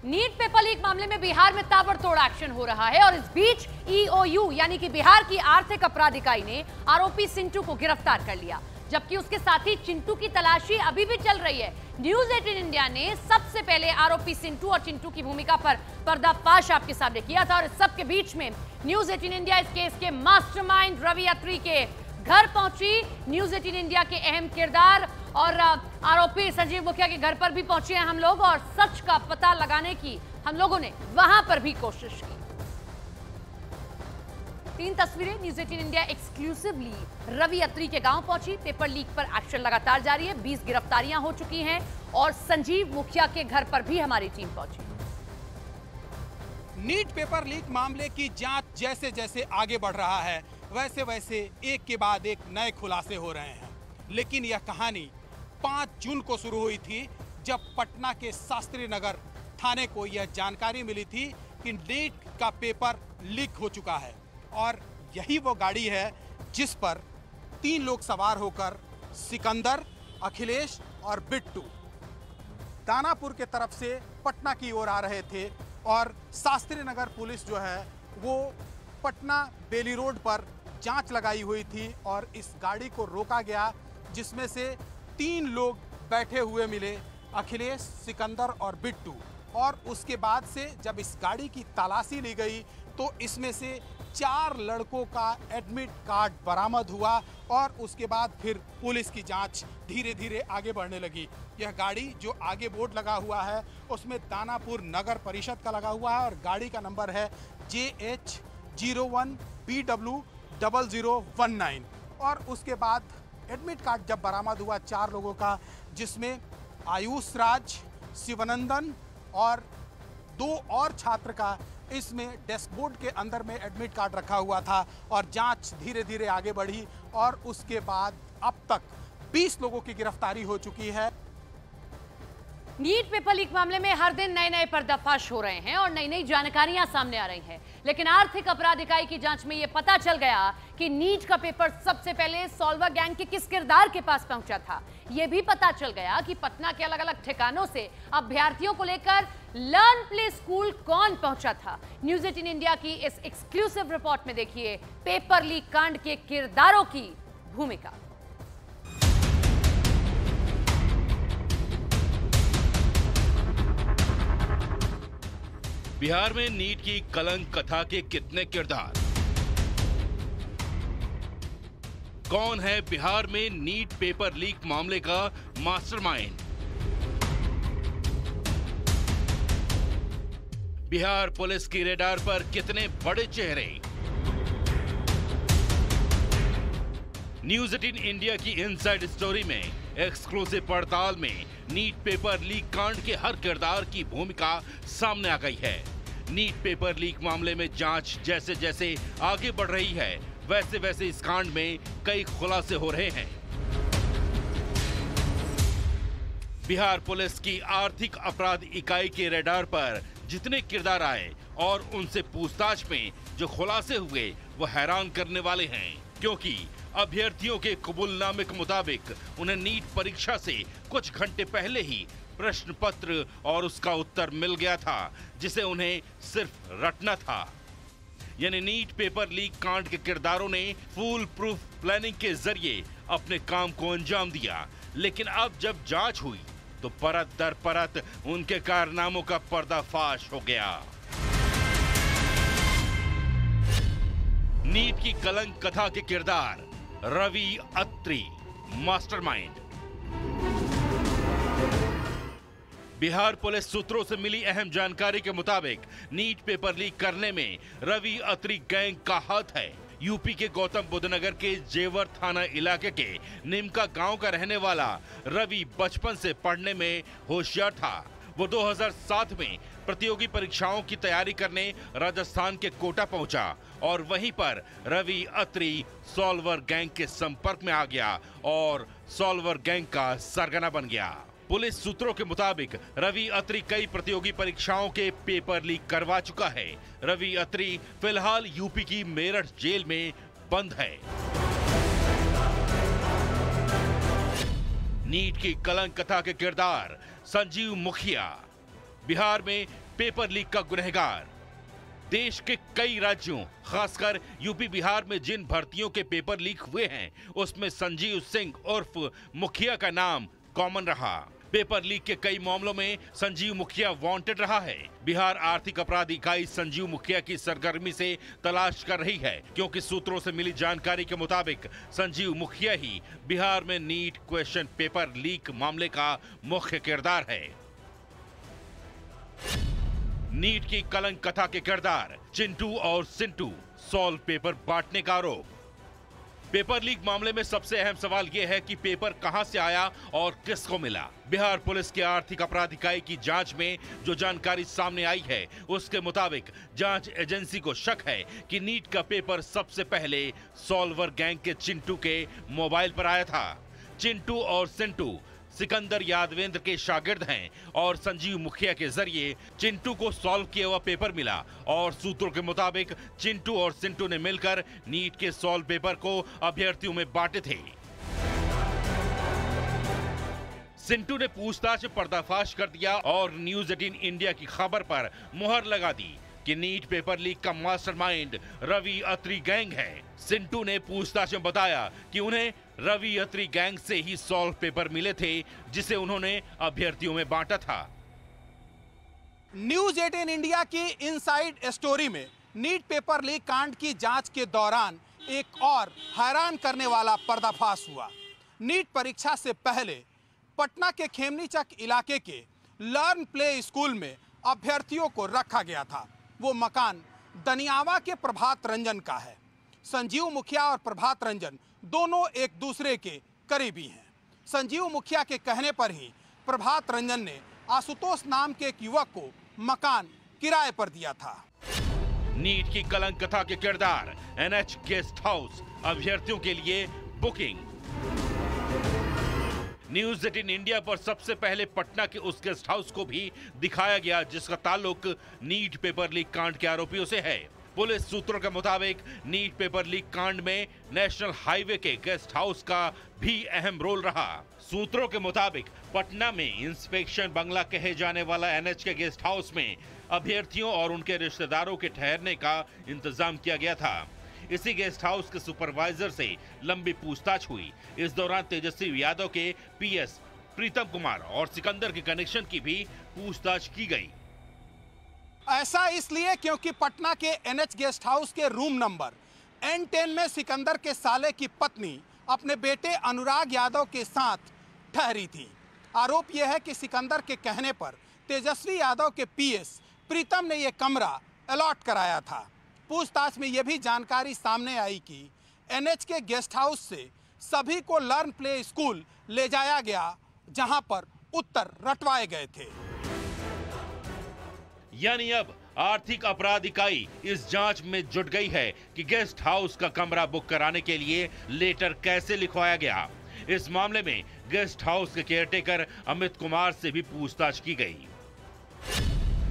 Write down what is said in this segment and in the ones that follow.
NEET paper leak मामले में बिहार में ताबड़तोड़ एक्शन हो रहा है और इस बीच ईओयू यानी कि बिहार की आर्थिक अपराध इकाई ने आरोपी चिंटू को गिरफ्तार कर लिया, जबकि उसके साथी चिंटू की तलाशी अभी भी चल रही है। न्यूज 18 इंडिया ने सबसे पहले आरोपी चिंटू और चिंटू की भूमिका पर पर्दाफाश आपके सामने किया था और इस सब के बीच में न्यूज 18 इंडिया इस केस के मास्टरमाइंड रवि अत्री के घर पहुंची। न्यूज 18 इंडिया के अहम किरदार और आरोपी संजीव मुखिया के घर पर भी पहुंचे हैं हम लोग और सच का पता लगाने की हम लोगों ने वहां पर भी कोशिश की। 3 तस्वीरें न्यूज 18 इंडिया एक्सक्लूसिवली रवि अत्री के गांव पहुंची। पेपर लीक पर एक्शन लगातार जारी है, 20 गिरफ्तारियां हो चुकी हैं और संजीव मुखिया के घर पर भी हमारी टीम पहुंची। नीट पेपर लीक मामले की जांच जैसे जैसे आगे बढ़ रहा है वैसे वैसे एक के बाद एक नए खुलासे हो रहे हैं, लेकिन यह कहानी 5 जून को शुरू हुई थी जब पटना के शास्त्री नगर थाने को यह जानकारी मिली थी कि नीट का पेपर लीक हो चुका है और यही वो गाड़ी है जिस पर 3 लोग सवार होकर सिकंदर, अखिलेश और बिट्टू दानापुर के तरफ से पटना की ओर आ रहे थे और शास्त्री नगर पुलिस जो है वो पटना बेली रोड पर जांच लगाई हुई थी और इस गाड़ी को रोका गया, जिसमें से 3 लोग बैठे हुए मिले, अखिलेश, सिकंदर और बिट्टू। और उसके बाद से जब इस गाड़ी की तलाशी ली गई तो इसमें से 4 लड़कों का एडमिट कार्ड बरामद हुआ और उसके बाद फिर पुलिस की जांच धीरे धीरे आगे बढ़ने लगी। यह गाड़ी जो आगे बोर्ड लगा हुआ है उसमें दानापुर नगर परिषद का लगा हुआ है और गाड़ी का नंबर है JH01BW0019। और उसके बाद एडमिट कार्ड जब बरामद हुआ 4 लोगों का, जिसमें आयुष राज, शिवानंदन और 2 और छात्र का इसमें डैशबोर्ड के अंदर में एडमिट कार्ड रखा हुआ था और जांच धीरे धीरे आगे बढ़ी और उसके बाद अब तक 20 लोगों की गिरफ्तारी हो चुकी है। नीट पेपर लीक मामले में हर दिन नए नए पर्दाफाश हो रहे हैं और नई नई जानकारियां सामने आ रही हैं, लेकिन आर्थिक अपराध इकाई की जांच में यह पता चल गया कि नीट का पेपर सबसे पहले सॉल्वर गैंग के किस किरदार के पास पहुंचा था। यह भी पता चल गया कि पटना के अलग अलग ठिकानों से अभ्यर्थियों को लेकर लर्न प्ले स्कूल कौन पहुंचा था। न्यूज 18 इंडिया की इस एक्सक्लूसिव रिपोर्ट में देखिए पेपर लीक कांड के किरदारों की भूमिका। बिहार में नीट की कलंक कथा के कितने किरदार? कौन है बिहार में नीट पेपर लीक मामले का मास्टरमाइंड? बिहार पुलिस की रेडार पर कितने बड़े चेहरे? न्यूज 18 इंडिया की इनसाइड स्टोरी में एक्सक्लूसिव पड़ताल में नीट पेपर लीक कांड के हर किरदार की भूमिका सामने आ गई है। नीट पेपर लीक मामले में जांच जैसे जैसे आगे बढ़ रही है वैसे वैसे इस कांड में कई खुलासे हो रहे हैं। बिहार पुलिस की आर्थिक अपराध इकाई के रडार पर जितने किरदार आए और उनसे पूछताछ में जो खुलासे हुए वो हैरान करने वाले हैं, क्योंकि अभ्यर्थियों के कबूलनामे के मुताबिक उन्हें नीट परीक्षा से कुछ घंटे पहले ही प्रश्न पत्र और उसका उत्तर मिल गया था जिसे उन्हें सिर्फ रटना था। यानी नीट पेपर लीक कांड के किरदारों ने फूल प्रूफ प्लानिंग के जरिए अपने काम को अंजाम दिया, लेकिन अब जब जांच हुई तो परत दर परत उनके कारनामों का पर्दाफाश हो गया। नीट की कलंक कथा के किरदार रवि अत्री, मास्टरमाइंड। बिहार पुलिस सूत्रों से मिली अहम जानकारी के मुताबिक नीट पेपर लीक करने में रवि अत्री गैंग का हाथ है। यूपी के गौतम बुद्ध नगर के जेवर थाना इलाके के निमका गांव का रहने वाला रवि बचपन से पढ़ने में होशियार था। वो 2007 में प्रतियोगी परीक्षाओं की तैयारी करने राजस्थान के कोटा पहुंचा और वहीं पर रवि अत्री सॉल्वर गैंग के संपर्क में आ गया और सॉल्वर गैंग का सरगना बन गया। पुलिस सूत्रों के मुताबिक रवि अत्री कई प्रतियोगी परीक्षाओं के पेपर लीक करवा चुका है। रवि अत्री फिलहाल यूपी की मेरठ जेल में बंद है। नीट की कलंक कथा के किरदार संजीव मुखिया। बिहार में पेपर लीक का गुनहगार। देश के कई राज्यों खासकर यूपी बिहार में जिन भर्तियों के पेपर लीक हुए हैं उसमें संजीव सिंह उर्फ मुखिया का नाम कॉमन रहा। पेपर लीक के कई मामलों में संजीव मुखिया वांटेड रहा है। बिहार आर्थिक अपराध इकाई संजीव मुखिया की सरगर्मी से तलाश कर रही है, क्योंकि सूत्रों से मिली जानकारी के मुताबिक संजीव मुखिया ही बिहार में नीट क्वेश्चन पेपर लीक मामले का मुख्य किरदार है। नीट की कलंक कथा के किरदार चिंटू और सिंटू, सॉल्व पेपर बांटने का आरोप। पेपर लीक मामले में सबसे अहम सवाल यह है कि पेपर कहां से आया और किसको मिला। बिहार पुलिस के आर्थिक अपराध इकाई की जांच में जो जानकारी सामने आई है उसके मुताबिक जांच एजेंसी को शक है कि नीट का पेपर सबसे पहले सॉल्वर गैंग के चिंटू के मोबाइल पर आया था। चिंटू और सिंटू सिकंदर यादवेंद्र के शागिर्द हैं और संजीव मुखिया के जरिए चिंटू को सॉल्व किया हुआ पेपर मिला और सूत्रों के मुताबिक चिंटू और सिंटू ने मिलकर नीट के सॉल्व पेपर को अभ्यर्थियों में बांटे थे। सिंटू ने पूछताछ में पर्दाफाश कर दिया और न्यूज 18 इंडिया की खबर पर मुहर लगा दी कि नीट पेपर लीक का मास्टरमाइंड रवि अत्री गैंग है। सिंटू ने पूछताछ में बताया कि उन्हें रवि अत्री गैंग से ही सॉल्व पेपर मिले थे जिसे उन्होंने अभ्यर्थियों में बांटा था। न्यूज 18 इंडिया की इनसाइड स्टोरी में नीट पेपर लीक कांड की जांच के दौरान एक और हैरान करने वाला पर्दाफाश हुआ। नीट परीक्षा से पहले पटना के खेमनीचक इलाके के लर्न प्ले स्कूल में अभ्यर्थियों को रखा गया था। वो मकान दनियावा के प्रभात रंजन का है। संजीव मुखिया और प्रभात रंजन दोनों एक दूसरे के करीबी हैं। संजीव मुखिया के कहने पर ही प्रभात रंजन ने आशुतोष नाम के एक युवक को मकान किराए पर दिया था। नीट की कलंक कथा के किरदार एनएच गेस्ट हाउस, अभ्यर्थियों के लिए बुकिंग। न्यूज 18 इंडिया पर सबसे पहले पटना के उस गेस्ट हाउस को भी दिखाया गया जिसका ताल्लुक नीट पेपर लीक कांड के आरोपियों से है। पुलिस सूत्रों के मुताबिक नीट पेपर लीक कांड में नेशनल हाईवे के गेस्ट हाउस का भी अहम रोल रहा। सूत्रों के मुताबिक पटना में इंस्पेक्शन बंगला कहे जाने वाला एनएच के गेस्ट हाउस में अभ्यर्थियों और उनके रिश्तेदारों के ठहरने का इंतजाम किया गया था। इसी गेस्ट हाउस के सुपरवाइजर से लंबी पूछताछ हुई। इस दौरान तेजस्वी यादव के पीएस प्रीतम कुमार और सिकंदर के कनेक्शन की भी पूछताछ की गई। ऐसा इसलिए क्योंकि पटना के एनएच गेस्ट हाउस के रूम नंबर N10 में सिकंदर के साले की पत्नी अपने बेटे अनुराग यादव के साथ ठहरी थी। आरोप यह है कि सिकंदर के कहने पर तेजस्वी यादव के पीएस प्रीतम ने यह कमरा अलॉट कराया था। पूछताछ में यह भी जानकारी सामने आई कि एनएच के गेस्ट हाउस से सभी को लर्न प्ले स्कूल ले जाया गया, जहां पर उत्तर रटवाए गए थे। यानी अब आर्थिक अपराध इकाई इस जांच में जुट गई है कि गेस्ट हाउस का कमरा बुक कराने के लिए लेटर कैसे लिखवाया गया। इस मामले में गेस्ट हाउस के केयरटेकर अमित कुमार से भी पूछताछ की गई।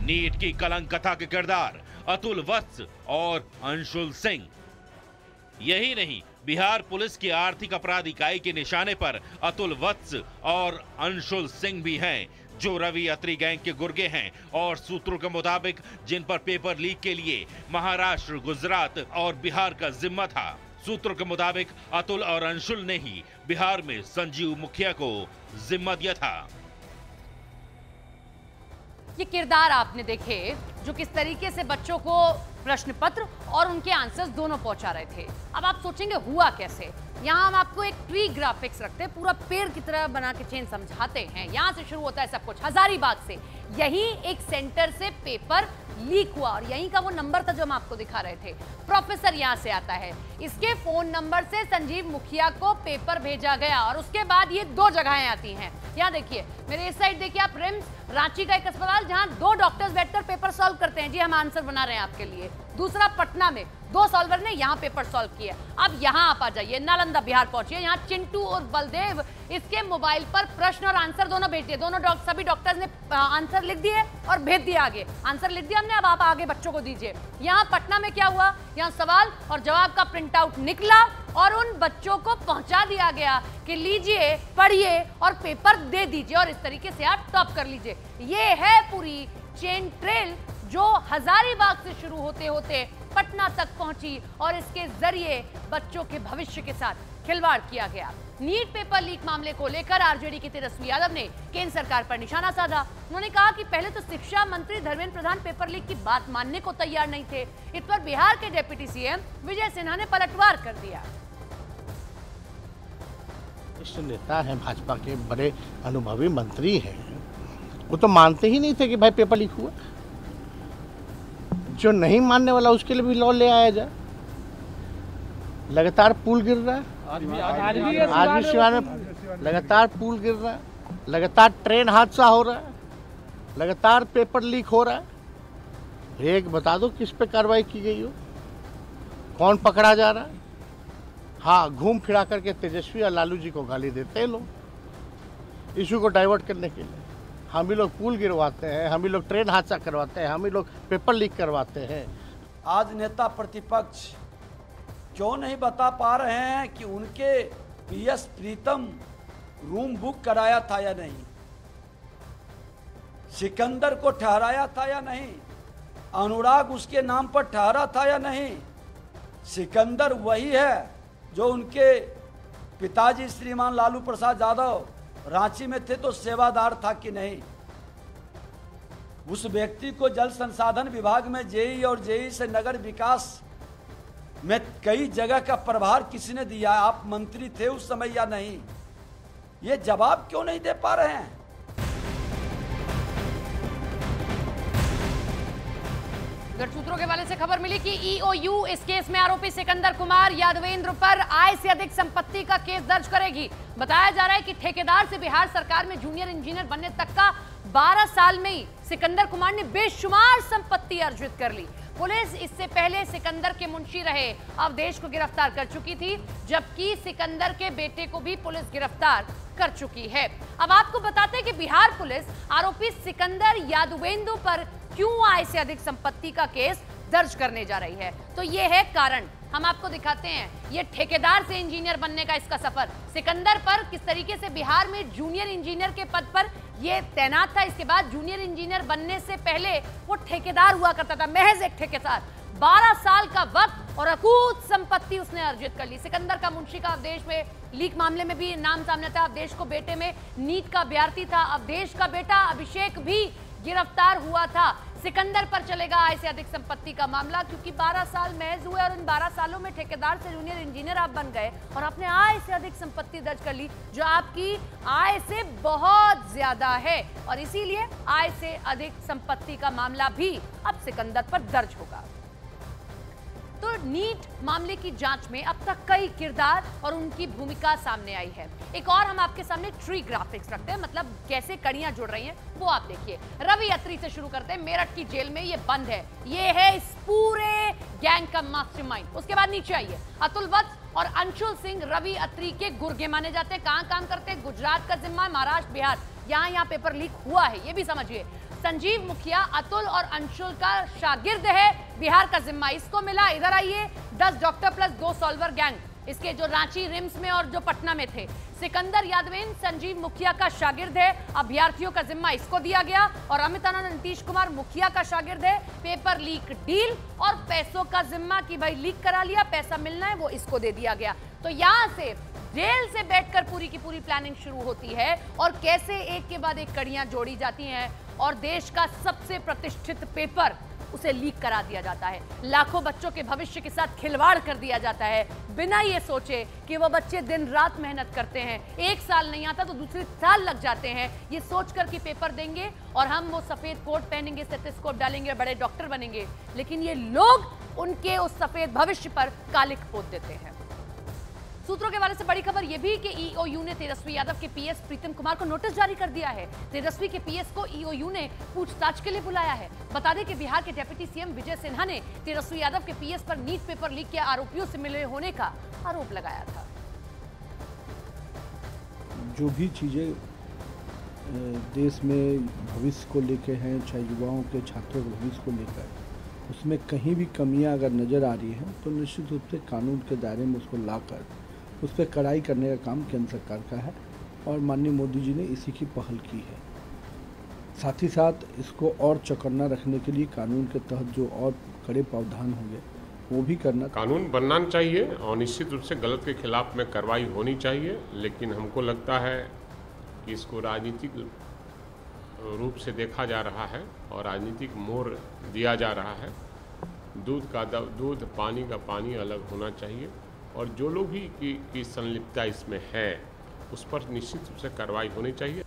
नीट की कलंक कथा के किरदार अतुल वत्स और अंशुल सिंह। यही नहीं, बिहार पुलिस की आर्थिक अपराध इकाई के निशाने पर अतुल वत्स और अंशुल सिंह भी हैं, जो रवि अत्री गैंग के गुर्गे हैं और सूत्रों के मुताबिक जिन पर पेपर लीक के लिए महाराष्ट्र, गुजरात और बिहार का जिम्मा था। सूत्रों के मुताबिक अतुल और अंशुल ने ही बिहार में संजीव मुखिया को जिम्मा दिया था। ये किरदार आपने देखे जो किस तरीके से बच्चों को प्रश्न पत्र और उनके आंसर्स दोनों पहुंचा रहे थे। अब आप सोचेंगे हुआ कैसे। यहाँ हम आपको एक ट्री ग्राफिक्स रखते हैं, पूरा पेड़ की तरह बना के चेन समझाते हैं। यहाँ से शुरू होता है सब कुछ, हजारीबाग से। यही एक सेंटर से पेपर लीक हुआ और यहीं का वो नंबर था जो हम आपको दिखा रहे थे। प्रोफेसर यहाँ से आता है, इसके फोन नंबर से संजीव मुखिया को पेपर भेजा गया और उसके बाद ये दो जगहें आती हैं। यहाँ देखिए, मेरे इस साइड देखिए आप, रिम्स रांची का एक अस्पताल जहां दो डॉक्टर्स बैठकर पेपर सॉल्व करते हैं। जी हम आंसर बना रहे हैं आपके लिए। दूसरा पटना में दो सॉल्वर ने यहाँ पेपर सॉल्व किए। अब यहाँ आप आ जाइए, नालंदा बिहार पहुंचिए। यहाँ चिंटू और बलदेव इसके मोबाइल पर प्रश्न और आंसर दोनों भेज दिए। दोनों सभी डॉक्टर्स ने आंसर लिख दिए और भेज दिया आगे। आंसर लिख दिया हमने, अब आप आगे बच्चों को दीजिए। यहाँ पटना में क्या हुआ, यहाँ सवाल और जवाब का प्रिंट आउट निकला और उन बच्चों को पहुंचा दिया गया कि लीजिए, पढ़िए और पेपर दे दीजिए और इस तरीके से आप टॉप कर लीजिए। ये है पूरी चेन ट्रेल जो हजारीबाग से शुरू होते होते पटना तक पहुंची और इसके जरिए बच्चों के भविष्य के साथ खिलवाड़ किया गया। नीट पेपर लीक मामले को लेकर आरजेडी के तेजस्वी यादव ने केंद्र सरकार पर निशाना साधा। उन्होंने कहा कि पहले तो शिक्षा मंत्री धर्मेंद्र प्रधान पेपर लीक की बात मानने को तैयार नहीं थे। इस पर बिहार के डिप्टी सीएम विजय सिन्हा ने पलटवार कर दिया। वरिष्ठ नेता हैं, भाजपा के बड़े अनुभवी मंत्री हैं, वो तो मानते ही नहीं थे कि भाई पेपर लीक हुआ। जो नहीं मानने वाला उसके लिए भी लॉ ले आया जाए। लगातार पुल गिर रहा है, आज भी सिवान में लगातार पुल गिर रहा है, लगातार ट्रेन हादसा हो रहा है, लगातार पेपर लीक हो रहा है। एक बता दो किस पे कार्रवाई की गई हो, कौन पकड़ा जा रहा है? हाँ, घूम फिरा करके तेजस्वी और लालू जी को गाली देते हैं लोग, इशू को डाइवर्ट करने के लिए। हम ही लोग पुल गिरवाते हैं, हम ही लोग ट्रेन हादसा करवाते हैं, हम ही लोग पेपर लीक करवाते हैं। आज नेता प्रतिपक्ष क्यों नहीं बता पा रहे हैं कि उनके पीएस प्रीतम रूम बुक कराया था या नहीं, सिकंदर को ठहराया था या नहीं, अनुराग उसके नाम पर ठहरा था या नहीं। सिकंदर वही है जो उनके पिताजी श्रीमान लालू प्रसाद यादव रांची में थे तो सेवादार था कि नहीं। उस व्यक्ति को जल संसाधन विभाग में जेई और जेई से नगर विकास में कई जगह का प्रभार किसी ने दिया? आप मंत्री थे उस समय या नहीं? ये जवाब क्यों नहीं दे पा रहे हैं? सूत्रों के हवाले से खबर मिली कि ईओयू इस केस में आरोपी सिकंदर कुमार यादवेंद्र पर आय से अधिक संपत्ति का केस दर्ज करेगी। बताया जा रहा है कि ठेकेदार से बिहार सरकार में जूनियर इंजीनियर बनने तक का 12 साल में ही सिकंदर कुमार ने बेशुमार संपत्ति अर्जित कर ली। पुलिस इससे पहले सिकंदर के मुंशी रहे अवधेश को गिरफ्तार कर चुकी थी, जबकि सिकंदर के बेटे को भी पुलिस गिरफ्तार कर चुकी है। अब आपको बताते हैं कि बिहार पुलिस आरोपी सिकंदर यादवेंद्र पर क्यों आय से अधिक संपत्ति का केस दर्ज करने जा रही है। तो ये है कारण, हम आपको दिखाते हैं। ये ठेकेदार से इंजीनियर बनने का इसका सफर, सिकंदर पर किस तरीके से बिहार में जूनियर इंजीनियर के पद पर ये तैनात था। इसके बाद जूनियर इंजीनियर बनने से पहले वो ठेकेदार हुआ करता था, महज एक ठेकेदार। 12 साल का वक्त और अकूत संपत्ति उसने अर्जित कर ली। सिकंदर का मुंशी का अवधेश में लीक मामले में भी नाम सामने था। अवधेश को बेटे में नीट का अभ्यर्थी था। अवधेश का बेटा अभिषेक भी गिरफ्तार हुआ था। सिकंदर पर चलेगा आय से अधिक संपत्ति का मामला, क्योंकि 12 साल महज हुए और इन 12 सालों में ठेकेदार से जूनियर इंजीनियर आप बन गए और आपने आय से अधिक संपत्ति दर्ज कर ली, जो आपकी आय से बहुत ज्यादा है। और इसीलिए आय से अधिक संपत्ति का मामला भी अब सिकंदर पर दर्ज होगा। तो नीट मामले की जांच में अब तक कई किरदार और उनकी भूमिका सामने आई है। एक और हम आपके सामने ट्री ग्राफिक्स रखते हैं, मतलब कैसे कड़ियां जुड़ रही हैं वो आप देखिए। रवि अत्री से शुरू करते हैं। मेरठ की जेल में ये बंद है, ये है इस पूरे गैंग का मास्टरमाइंड। उसके बाद नीचे आइए, अतुल वत्स और अंशुल सिंह रवि अत्री के गुर्गे माने जाते हैं। कहां काम करते हैं? गुजरात का जिम्मा, महाराष्ट्र, बिहार, यहाँ पेपर लीक हुआ है, ये भी समझिए। संजीव मुखिया अतुल और अंशुल का शागिर्द है, बिहार का जिम्मा इसको मिला। इधर आइए, 10 डॉक्टर प्लस 2 सॉल्वर गैंग, इसके जो रांची रिम्स में और जो पटना में थे। सिकंदर यादवेंद्र संजीव मुखिया का शागिर्द है, अभ्यर्थियों का जिम्मा इसको दिया गया। और अमित आनंद नीतीश कुमार मुखिया का शागिर्द है, पेपर लीक डील और पैसों का जिम्मा कि भाई लीक करा लिया, पैसा मिलना है, वो इसको दे दिया गया। तो यहां से जेल से बैठकर पूरी की पूरी प्लानिंग शुरू होती है और कैसे एक के बाद एक कड़ियां जोड़ी जाती हैं और देश का सबसे प्रतिष्ठित पेपर उसे लीक करा दिया जाता है। लाखों बच्चों के भविष्य के साथ खिलवाड़ कर दिया जाता है, बिना ये सोचे कि वो बच्चे दिन रात मेहनत करते हैं, एक साल नहीं आता तो दूसरे साल लग जाते हैं, ये सोचकर कि पेपर देंगे और हम वो सफेद कोट पहनेंगे, स्टेथोस्कोप डालेंगे, बड़े डॉक्टर बनेंगे। लेकिन ये लोग उनके उस सफेद भविष्य पर कालिक पोत देते हैं। सूत्रों के हवाले से बड़ी खबर यह भी कि ईओयू ने तेजस्वी यादव के पीएस प्रीतम कुमार को नोटिस जारी कर दिया है। तेजस्वी के पीएस को ईओयू ने पूछताछ के लिए बुलाया है। बता दें कि बिहार के डिप्टी सीएम विजय सिन्हा ने तेजस्वी यादव के पीएस पर नीट पेपर लीक के आरोपियों से मिले होने का आरोप लगाया था। जो भी चीजें देश में भविष्य को लेकर हैं, चाहे युवाओं के, छात्रों के भविष्य को लेकर, उसमें कहीं भी कमियां अगर नजर आ रही हैं तो निश्चित रूप से कानून के दायरे में उसको लाकर उस पर कड़ाई करने का काम केंद्र सरकार का है और माननीय मोदी जी ने इसी की पहल की है। साथ ही साथ इसको और चौकन्ना रखने के लिए कानून के तहत जो और कड़े प्रावधान होंगे वो भी करना। कानून बनना चाहिए और निश्चित रूप से गलत के खिलाफ में कार्रवाई होनी चाहिए, लेकिन हमको लगता है कि इसको राजनीतिक रूप से देखा जा रहा है और राजनीतिक मोड़ दिया जा रहा है। दूध का दूध, पानी का पानी अलग होना चाहिए और जो लोग भी की संलिप्तता इसमें है उस पर निश्चित रूप से कार्रवाई होनी चाहिए।